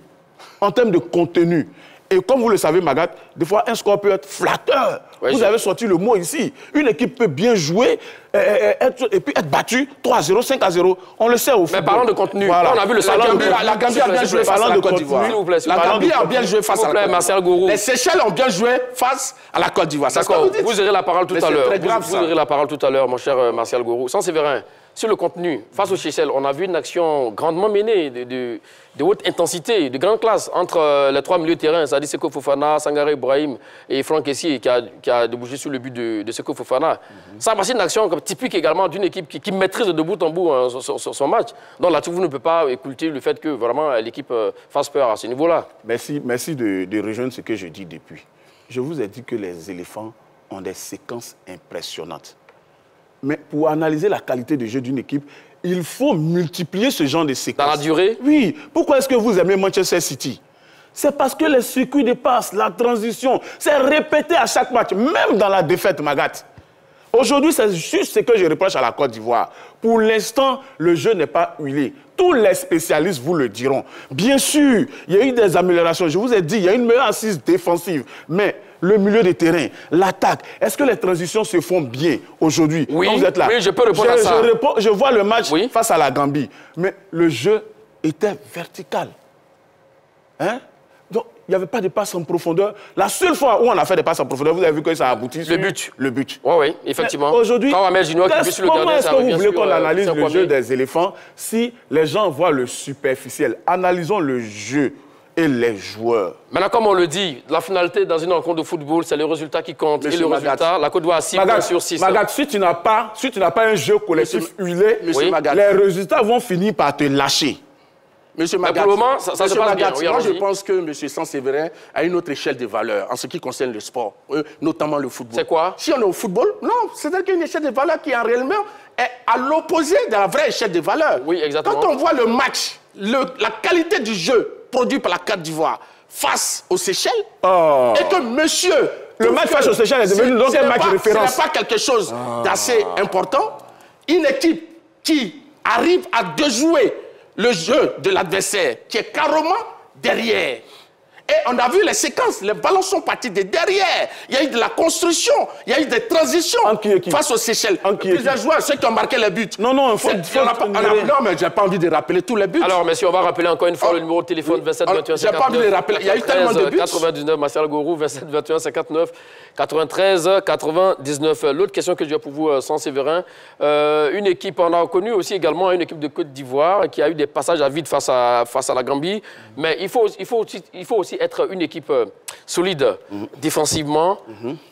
C: En termes de contenu. Et comme vous le savez, Magat, des fois, un score peut être flatteur. Oui, vous avez sorti le mot ici. Une équipe peut bien jouer et puis être battue 3-0, 5-0. On le sait au football.
A: Mais parlons de contenu. Voilà. On a vu le cinquième but.
B: La Gambie a bien joué face à la Côte d'Ivoire. La Gambie a bien joué face à la Côte d'Ivoire. Les Seychelles ont bien joué face à la Côte d'Ivoire.
A: D'accord. Vous aurez la parole tout à l'heure. Vous aurez la parole tout à l'heure, mon cher Martial Goro. Sans Séverin, sur le contenu, face aux Seychelles, on a vu une action grandement menée, de haute intensité, de grande classe, entre les trois milieux de terrain, c'est-à-dire Seko Fofana, Sangaré Ibrahim et Franck Essier, qui a débouché sur le but de Seko Fofana. Ça a passé une action typique également d'une équipe qui maîtrise de bout en bout hein, son match. Donc là-dessus, vous ne pouvez pas écouter le fait que vraiment l'équipe fasse peur à ce niveau-là.
C: Merci de rejoindre ce que je dis depuis. Je vous ai dit que les éléphants ont des séquences impressionnantes. Mais pour analyser la qualité de jeu d'une équipe, il faut multiplier ce genre de séquences.
A: Dans la durée?
C: Oui. Pourquoi est-ce que vous aimez Manchester City? C'est parce que les circuits de passe, la transition, c'est répété à chaque match, même dans la défaite, Magat. Aujourd'hui, c'est juste ce que je reproche à la Côte d'Ivoire. Pour l'instant, le jeu n'est pas huilé. Tous les spécialistes vous le diront. Bien sûr, il y a eu des améliorations. Je vous ai dit, il y a une meilleure assise défensive. Mais le milieu de terrain, l'attaque, est-ce que les transitions se font bien aujourd'hui?
A: Oui,
C: vous êtes là.
A: Oui, je peux répondre à ça.
C: Je vois le match face à la Gambie. Mais le jeu était vertical. Hein? Donc, il n'y avait pas de passe en profondeur. La seule fois où on a fait des passes en profondeur, vous avez vu que ça a abouti sur le but.
A: Oui, effectivement.
C: Aujourd'hui, comment est-ce que vous voulez qu'on analyse le jeu des éléphants si les gens voient le superficiel? Analysons le jeu et les joueurs.
A: Maintenant, comme on le dit, la finalité dans une rencontre de football, c'est le résultat qui compte. Et le résultat, la Côte d'Ivoire a 6 points sur 6.
C: Magat, si tu n'as pas un jeu collectif huilé, les résultats vont finir par te lâcher.
B: Monsieur Magat,
A: pour le moment, ça se passe bien.
B: Moi, je pense que M. Sanséverin a une autre échelle de valeur en ce qui concerne le sport, notamment le football.
A: C'est quoi?
B: Si on est au football, non, c'est-à-dire qu'il y a une échelle de valeur qui, en réellement, est à l'opposé de la vraie échelle de valeur.
A: Oui, exactement.
B: Quand on voit le match, la qualité du jeu produit par la Côte d'Ivoire face aux Seychelles, et que monsieur...
C: Le match face aux Seychelles est devenu donc un match de référence.
B: Ce n'est pas quelque chose d'assez important. Une équipe qui arrive à déjouer le jeu de l'adversaire, qui est carrément derrière. Et on a vu les séquences, les ballons sont partis de derrière. Il y a eu de la construction, il y a eu des transitions face aux Seychelles. Plusieurs joueurs, ceux qui ont marqué les buts.
C: Non, non, non,
B: mais j'ai pas envie de rappeler tous les buts.
A: Alors, messieurs, on va rappeler encore une fois le numéro de téléphone 27 21 59.
B: J'ai pas envie de les rappeler. Il y a eu tellement de buts.
A: 99, Martial Gourou, 27 21 59 93 99. L'autre question que j'ai pour vous, Sanséverin, une équipe, on a connu aussi également une équipe de Côte d'Ivoire qui a eu des passages à vide face à la Gambie. Mais il faut aussi être une équipe solide défensivement,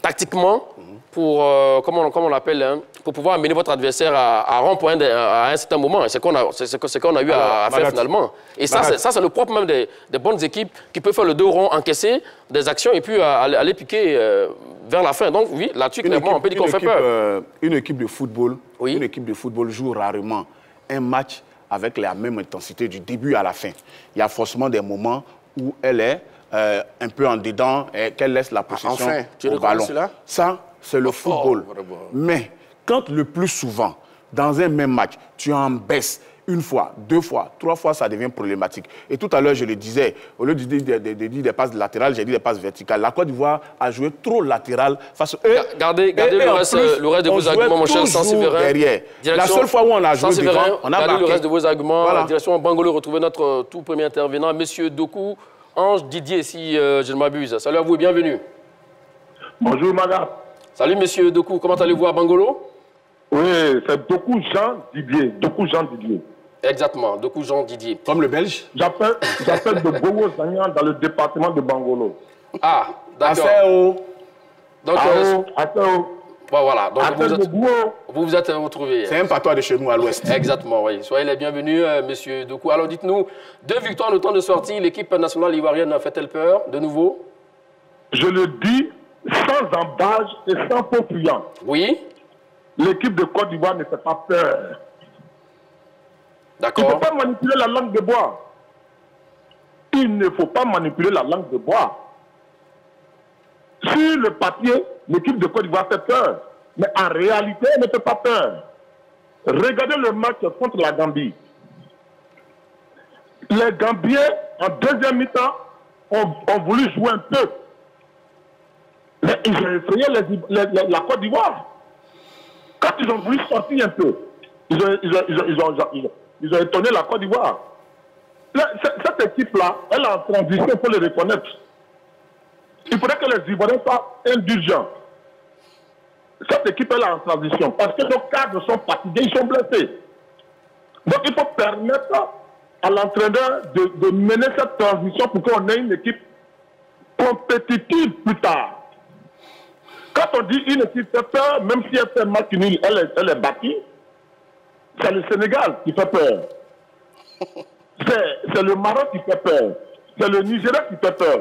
A: tactiquement, pour, comme on l'appelle, hein, pour pouvoir amener votre adversaire à rond-point à un certain moment. C'est ce qu'on a eu à faire finalement. Et ça, c'est le propre même des bonnes équipes qui peuvent faire le dos rond, encaisser des actions et puis aller piquer vers la fin. Donc oui, là-dessus, clairement, on peut dire qu'on fait peur.
C: Une équipe de football, une équipe de football joue rarement un match avec la même intensité du début à la fin. Il y a forcément des moments où elle est un peu en dedans et qu'elle laisse la possession au ballon. Ça, c'est le football. Mais quand le plus souvent, dans un même match, tu en baisses une fois, deux fois, trois fois, ça devient problématique. Et tout à l'heure, je le disais, au lieu de dire des passes latérales, j'ai dit des passes verticales. La Côte d'Ivoire a joué trop latéral face à eux.
A: Gardez le reste de vos arguments, mon cher Sanséverin.
C: La seule fois où on a joué devant, on a marqué.
A: Gardez le reste de vos arguments. Voilà. Direction Bangolo, retrouvez notre tout premier intervenant, Monsieur Doku, Ange Didier, si je ne m'abuse. Salut à vous et bienvenue.
E: Bonjour, madame.
A: Salut, Monsieur Doku. Comment allez-vous à Bangolo?
E: Oui, c'est Doku Jean Didier. Doku Jean Didier.
A: Exactement, Doku Jean Didier.
C: Comme le Belge?
E: J'appelle de Bogo Zagnan dans le département de Bangolo.
A: Ah, d'accord. Donc, voilà. Donc, vous êtes retrouvés.
C: C'est un patois de chez nous à l'ouest.
A: Exactement, oui. Soyez les bienvenus, Monsieur Doku. Alors, dites-nous, 2 victoires en temps de sortie, l'équipe nationale ivoirienne a fait-elle peur de nouveau?
E: Je le dis sans embâche et sans faux fuyant.
A: Oui.
E: L'équipe de Côte d'Ivoire ne fait pas peur.
A: D'accord.
E: Il ne faut pas manipuler la langue de bois. Il ne faut pas manipuler la langue de bois. Sur le papier, l'équipe de Côte d'Ivoire fait peur. Mais en réalité, elle ne fait pas peur. Regardez le match contre la Gambie. Les Gambiens, en deuxième mi-temps, ont voulu jouer un peu. Mais ils ont effrayé la Côte d'Ivoire. Quand ils ont voulu sortir un peu, ils ont étonné la Côte d'Ivoire. Cette équipe-là, elle est en transition, il faut le reconnaître. Il faudrait que les Ivoiriens soient indulgents. Cette équipe, elle est en transition parce que nos cadres sont fatigués, ils sont blessés. Donc il faut permettre à l'entraîneur de mener cette transition pour qu'on ait une équipe compétitive plus tard. Quand on dit une équipe fait peur, même si elle fait match nul, elle est bâtie, c'est le Sénégal qui fait peur. C'est le Maroc qui fait peur. C'est le Nigeria qui fait peur.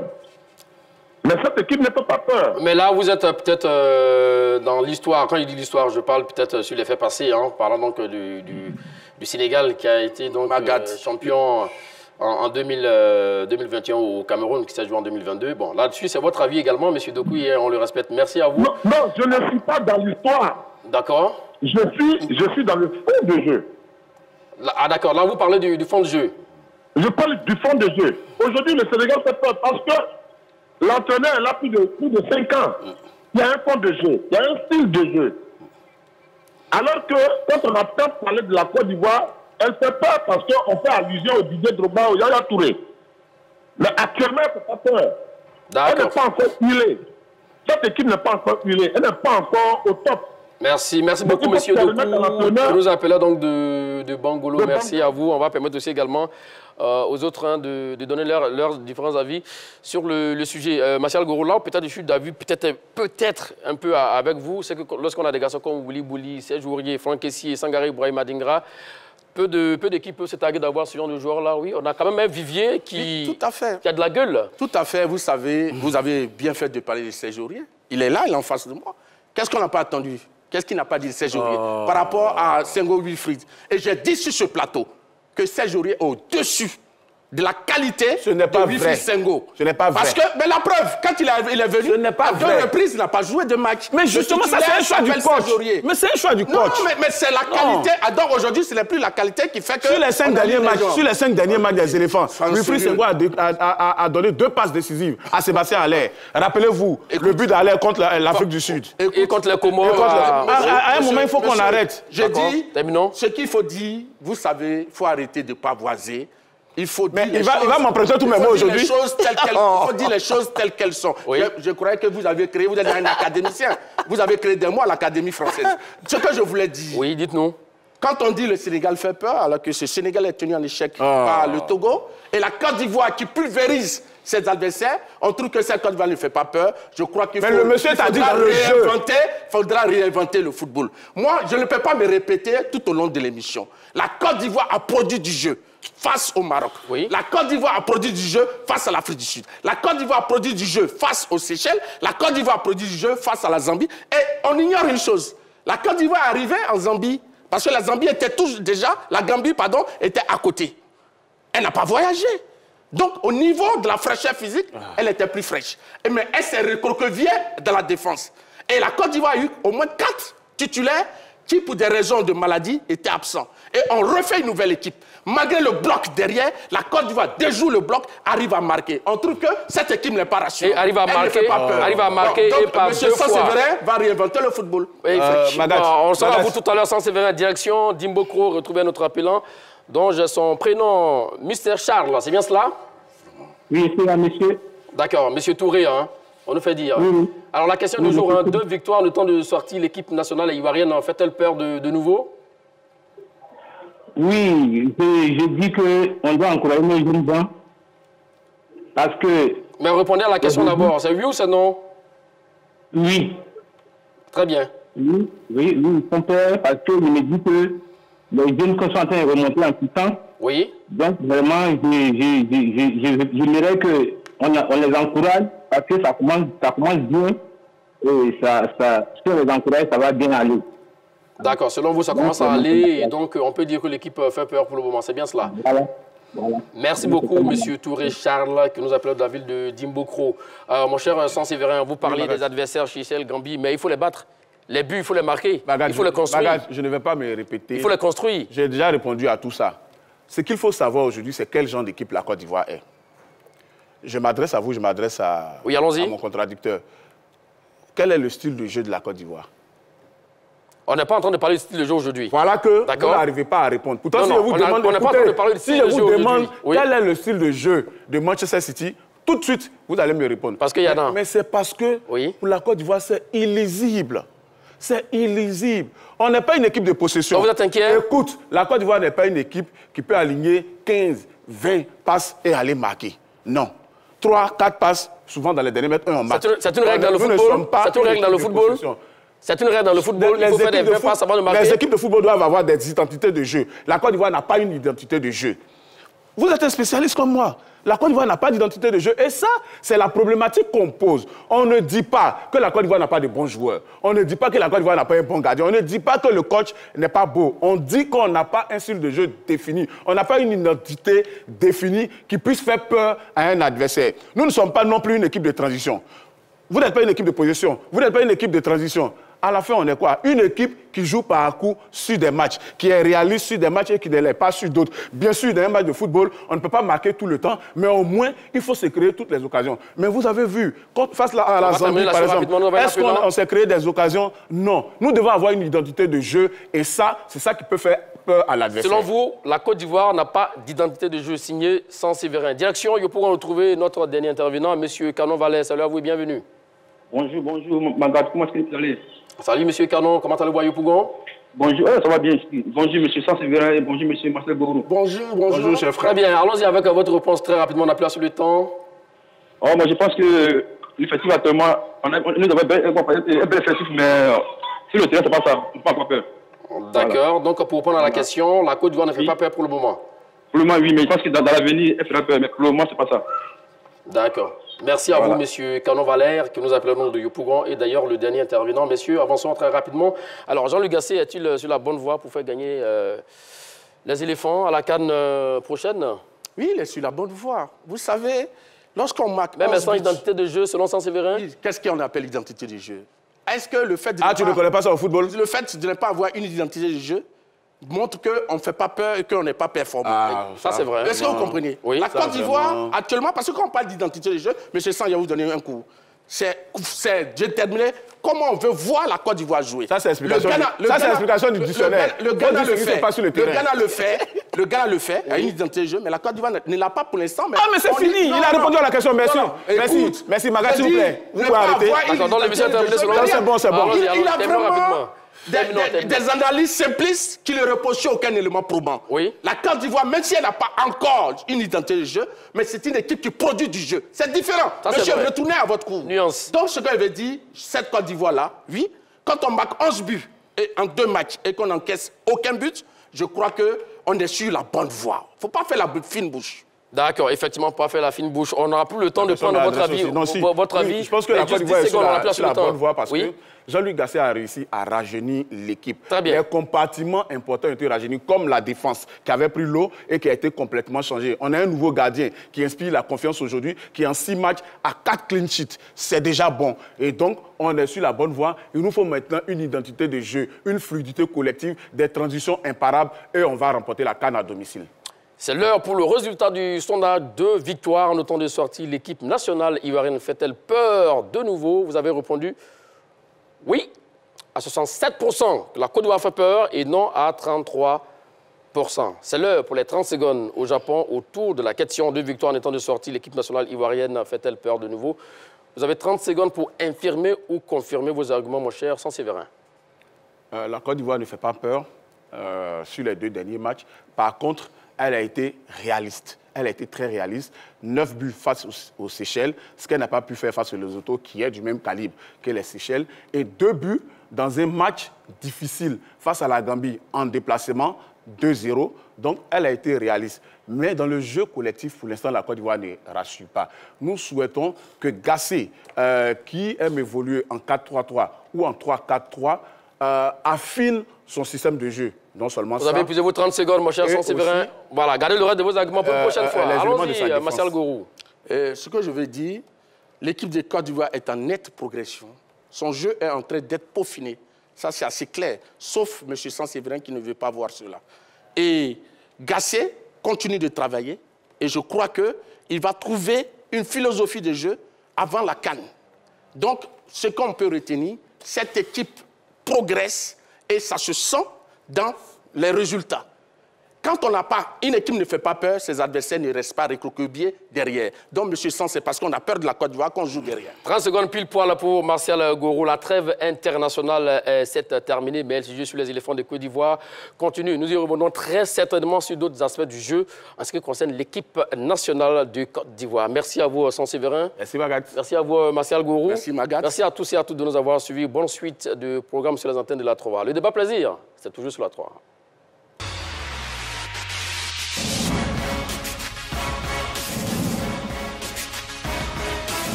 E: Mais cette équipe ne fait pas peur.
A: Mais là, vous êtes peut-être dans l'histoire. Quand je dis l'histoire, je parle peut-être sur les faits passés, hein, parlant donc du Sénégal qui a été donc champion en 2021 au Cameroun, qui s'est joué en 2022. Bon, là-dessus, c'est votre avis également, M. Dokou, et on le respecte. Merci à vous.
E: Non, non, je ne suis pas dans l'histoire.
A: D'accord.
E: Je suis dans le fond de jeu.
A: Ah d'accord, là vous parlez du fond de jeu.
E: Je parle du fond de jeu. Aujourd'hui, le Sénégal fait peur parce que l'entraîneur est là plus de 5 ans. Il y a un fond de jeu, il y a un style de jeu. Alors que quand on a parlé de la Côte d'Ivoire, elle fait peur parce qu'on fait allusion au Didier Drogba, au Yaya Touré. Mais actuellement, elle ne fait pas peur. Elle n'est pas encore huilée. Cette équipe n'est pas encore huilée. Elle n'est pas encore au top.
A: Merci beaucoup, M. Dokou. Nous appelons donc de Bangolo. Merci à vous. On va permettre aussi également aux autres hein, de donner leurs différents avis sur le sujet. Martial Gorola, peut-être je suis d'avis peut-être un peu avec vous. C'est que lorsqu'on a des garçons comme Willy Bouli, Serge Aurier, Franck Kessié, Sangaré, Ibrahim Adingra, peu d'équipes peuvent se targuer d'avoir ce genre de joueurs-là. Oui, on a quand même un vivier qui a de la gueule.
B: Tout à fait. Vous savez, vous avez bien fait de parler de Serge Aurier. Il est là, il est en face de moi. Qu'est-ce qu'on n'a pas attendu? Qu'est-ce qu'il n'a pas dit Serge Aurier par rapport à Senghor Wilfried? Et j'ai dit sur ce plateau que Serge Aurier est au-dessus de la qualité de Wilfried Senghor.
C: Ce n'est pas vrai.
B: Parce que, mais la preuve, quand il est venu, à deux reprises, il n'a pas joué de match.
C: Mais justement, ça c'est un choix du coach. Mais c'est un choix du coach.
B: Non, mais c'est la qualité. Donc aujourd'hui, ce n'est plus la qualité qui fait que...
C: Sur les 5 derniers matchs, des éléphants, Wilfried Senghor a donné 2 passes décisives à Sébastien Haller. Rappelez-vous, le but d'Haller contre l'Afrique du Sud.
A: Et contre les Comores.
C: À un moment, il faut qu'on arrête.
B: Je dis, ce qu'il faut dire, vous savez, il faut arrêter de pavoiser. Il faut dire
C: il va m'emprunter tous mes mots aujourd'hui.
B: Il faut dire les choses telles qu'elles sont. Oui. Je croyais que vous avez créé, vous êtes un académicien. Vous avez créé des mots à l'Académie française. Ce que je voulais dire.
A: Oui, dites-nous.
B: Quand on dit le Sénégal fait peur, alors que ce Sénégal est tenu en échec par le Togo, et la Côte d'Ivoire qui pulvérise ses adversaires, on trouve que cette Côte d'Ivoire ne fait pas peur. Je crois qu'il faudra réinventer le football. Moi, je ne peux pas me répéter tout au long de l'émission. La Côte d'Ivoire a produit du jeu face au Maroc. Oui. La Côte d'Ivoire a produit du jeu face à l'Afrique du Sud. La Côte d'Ivoire a produit du jeu face aux Seychelles. La Côte d'Ivoire a produit du jeu face à la Zambie. Et on ignore une chose. La Côte d'Ivoire est arrivée en Zambie parce que la Zambie était la Gambie, pardon, était à côté. Elle n'a pas voyagé. Donc, au niveau de la fraîcheur physique, elle était plus fraîche. Mais elle s'est recroquevillée dans la défense. Et la Côte d'Ivoire a eu au moins 4 titulaires qui, pour des raisons de maladie, étaient absents. Et on refait une nouvelle équipe. Malgré le bloc derrière, la Côte d'Ivoire déjoue le bloc, arrive à marquer. On trouve que cette équipe n'est pas rassurante.
A: Et arrive à marquer,
B: donc,
A: et par
B: M. Sanséverin va réinventer le football.
A: Oui, effectivement. On sera à vous tout à l'heure, Sanséverin, direction Dimbokro, retrouver notre appelant, dont j'ai son prénom, Mr. Charles. C'est bien cela?
E: Oui, c'est là, monsieur.
A: D'accord, monsieur Touré, hein, on nous fait dire. Oui. Alors la question du jour, 2 victoires, le temps de sortir, l'équipe nationale ivoirienne fait-elle peur de nouveau?
E: Oui, je dis qu'on doit encourager nos jeunes gens. Parce que...
A: Mais répondez à la question d'abord, c'est oui ou c'est non?
E: Oui.
A: Très bien.
E: Oui, ils font peur parce que je me dis que les jeunes sont en train de remonter en puissance. Oui. Donc vraiment, j'aimerais qu'on les encourage parce que ça commence bien. Et si on les encourage, ça va bien aller.
A: D'accord, selon vous, ça commence à aller, et donc on peut dire que l'équipe fait peur pour le moment, c'est bien cela? Voilà. Merci beaucoup, M. Touré Charles, qui nous appelle de la ville de Dimbokro. Mon cher Sanséverin, vous parlez des adversaires Seychelles, Gambie, mais il faut les battre. Les buts, il faut les marquer, il faut les construire.
C: Je ne vais pas me répéter.
A: Il faut les construire.
C: J'ai déjà répondu à tout ça. Ce qu'il faut savoir aujourd'hui, c'est quel genre d'équipe la Côte d'Ivoire est. Je m'adresse à vous, je m'adresse à mon contradicteur. Quel est le style de jeu de la Côte d'Ivoire?
A: On n'est pas en train de parler du style de jeu aujourd'hui.
C: Voilà que vous n'arrivez pas à répondre. Pourtant, si je vous demande, quel est le style de jeu de Manchester City, tout de suite, vous allez me répondre.
A: Parce qu'il y en a.
C: Mais c'est parce que pour la Côte d'Ivoire, c'est illisible. C'est illisible. On n'est pas une équipe de possession.
A: Vous êtes inquiet?
C: Écoute, la Côte d'Ivoire n'est pas une équipe qui peut aligner 15, 20 passes et aller marquer. Non. 3, 4 passes, souvent dans les derniers mètres, on marque.
A: C'est une règle dans le football. C'est une règle dans le football. C'est une règle dans le football. Il faut faire des 20 passes avant de marquer.
C: Les équipes de football doivent avoir des identités de jeu. La Côte d'Ivoire n'a pas une identité de jeu. Vous êtes un spécialiste comme moi. La Côte d'Ivoire n'a pas d'identité de jeu. Et ça, c'est la problématique qu'on pose. On ne dit pas que la Côte d'Ivoire n'a pas de bons joueurs. On ne dit pas que la Côte d'Ivoire n'a pas un bon gardien. On ne dit pas que le coach n'est pas beau. On dit qu'on n'a pas un style de jeu défini. On n'a pas une identité définie qui puisse faire peur à un adversaire. Nous ne sommes pas non plus une équipe de transition. Vous n'êtes pas une équipe de possession. Vous n'êtes pas une équipe de transition. À la fin, on est quoi? Une équipe qui joue par coup sur des matchs, qui est réaliste sur des matchs et qui ne l'est pas sur d'autres. Bien sûr, dans un match de football, on ne peut pas marquer tout le temps, mais au moins, il faut se créer toutes les occasions. Mais vous avez vu, face à la Zambie, par exemple, est-ce qu'on s'est créé des occasions? Non. Nous devons avoir une identité de jeu et ça, c'est ça qui peut faire peur à l'adversaire.
A: Selon vous, la Côte d'Ivoire n'a pas d'identité de jeu signée sans Séverin. Direction, nous pourrons retrouver notre dernier intervenant, M. Canon Valais. Salut à vous et bienvenue.
E: Bonjour, Magad, comment est-ce que vous allez?
A: Salut, M. Canon, comment allez-vous, Yopougon?
E: Bonjour, ça va bien. Bonjour, M. Sanséverin et bonjour, M. Marcel Gourou.
B: Bonjour, chef frère.
A: Très bien, allons-y avec votre réponse très rapidement. On n'a plus assez de temps.
E: Oh, moi, je pense que l'effectif actuellement, nous avons un bel effectif, mais sur le terrain, c'est pas ça. On ne peut pas avoir peur.
A: D'accord, donc pour répondre à la question, la Côte d'Ivoire ne fait pas peur pour le moment.
E: Pour le moment, oui, mais je pense que dans l'avenir, elle fera peur, mais pour le moment, c'est pas ça.
A: D'accord. Merci à vous, Monsieur Canon Valère, que nous appelons de Yopougon, et d'ailleurs le dernier intervenant. Messieurs, avançons très rapidement. Alors, Jean-Luc Gasset est-il sur la bonne voie pour faire gagner les éléphants à la CAN prochaine?
B: Oui, il est sur la bonne voie. Vous savez, lorsqu'on marque...
A: Même sans identité de jeu, selon Sanséverin?
B: Qu'est-ce qu'on appelle l'identité de jeu? Est-ce que le fait de...
C: tu ne connais pas ça au football?
B: Le fait de ne pas avoir une identité de jeu montre qu'on ne fait pas peur et qu'on n'est pas performant.
A: Ça, c'est vrai.
B: Est-ce que vous comprenez?
A: Oui.
B: La Côte d'Ivoire, actuellement, parce que quand on parle d'identité de jeu, M. Sang, il va vous donner un coup. C'est déterminé comment on veut voir la Côte d'Ivoire jouer.
C: Ça, c'est l'explication du dictionnaire.
B: Le Ghana le fait.
C: Pas sur le terrain.
B: Le Ghana le fait, a une identité de jeu, mais la Côte d'Ivoire ne l'a pas pour l'instant.
C: Ah, mais c'est fini. Il a répondu à la question. Merci. Merci, Magat, s'il vous plaît. Vous pouvez arrêter.
A: Attends, l'émission est terminée selon
C: C'est bon, c'est bon.
B: Il a vraiment des analyses simplistes qui ne reposent sur aucun élément probant.
A: Oui.
B: La Côte d'Ivoire, même si elle n'a pas encore une identité de jeu, mais c'est une équipe qui produit du jeu. C'est différent. Monsieur, retournez à votre cours.
A: Nuance.
B: Donc, ce que veut dire, cette Côte d'Ivoire-là, oui, quand on marque 11 buts en 2 matchs et qu'on n'encaisse aucun but, je crois qu'on est sur la bonne voie. Il ne faut pas faire la fine bouche.
A: D'accord, effectivement, pas faire la fine bouche. On n'aura plus le temps de prendre votre avis. Votre avis.
C: Je pense que la Côte d'Ivoire est sur la bonne voie parce
A: que
C: Jean-Luc Gasset a réussi à rajeunir l'équipe.
A: Très bien.
C: Les compartiments importants ont été rajeunis, comme la défense qui avait pris l'eau et qui a été complètement changée. On a un nouveau gardien qui inspire la confiance aujourd'hui, qui en 6 matchs a 4 clean sheets. C'est déjà bon. Et donc, on est sur la bonne voie. Il nous faut maintenant une identité de jeu, une fluidité collective, des transitions imparables et on va remporter la CAN à domicile.
A: C'est l'heure pour le résultat du sondage de victoire. En temps de sortie, l'équipe nationale ivoirienne fait-elle peur de nouveau? Vous avez répondu oui à 67%, que la Côte d'Ivoire fait peur, et non à 33%. C'est l'heure pour les 30 secondes au Japon autour de la question de victoire en temps de sortie. L'équipe nationale ivoirienne fait-elle peur de nouveau? Vous avez 30 secondes pour infirmer ou confirmer vos arguments, mon cher Sanséverin.
C: La Côte d'Ivoire ne fait pas peur sur les 2 derniers matchs. Par contre, elle a été réaliste. Elle a été très réaliste. 9 buts face aux Seychelles, ce qu'elle n'a pas pu faire face aux Lesotho, qui est du même calibre que les Seychelles. Et 2 buts dans un match difficile face à la Gambie en déplacement, 2-0. Donc, elle a été réaliste. Mais dans le jeu collectif, pour l'instant, la Côte d'Ivoire ne rassure pas. Nous souhaitons que Gasset, qui aime évoluer en 4-3-3 ou en 3-4-3, affine son système de jeu. Non seulement
A: vous avez épuisé vos 30 secondes, mon cher Sanséverin. Voilà, gardez le reste de vos arguments pour une prochaine fois. Allons-y, Marcel Gourou.
B: Ce que je veux dire, l'équipe de Côte d'Ivoire est en nette progression. Son jeu est en train d'être peaufiné. Ça, c'est assez clair. Sauf M. Sanséverin qui ne veut pas voir cela. Et Gasset continue de travailler. Et je crois qu'il va trouver une philosophie de jeu avant la CAN. Donc, ce qu'on peut retenir, cette équipe progresse et ça se sent dans les résultats. Quand on n'a pas, une équipe ne fait pas peur, ses adversaires ne restent pas recroquevillés derrière. Donc, M. Sens, c'est parce qu'on a peur de la Côte d'Ivoire qu'on joue derrière. 30 secondes pile poil pour Martial Goro. La trêve internationale s'est terminée, mais elle se joue sur les éléphants de Côte d'Ivoire continue. Nous y revenons très certainement sur d'autres aspects du jeu en ce qui concerne l'équipe nationale de Côte d'Ivoire. Merci à vous, Sans-Séverin.
C: Merci, Magat.
B: Merci à vous, Martial Goro. Merci, Magat. Merci à tous et à toutes de nous avoir suivis. Bonne suite de programme sur les antennes de la 3. Le débat plaisir, c'est toujours sur la 3.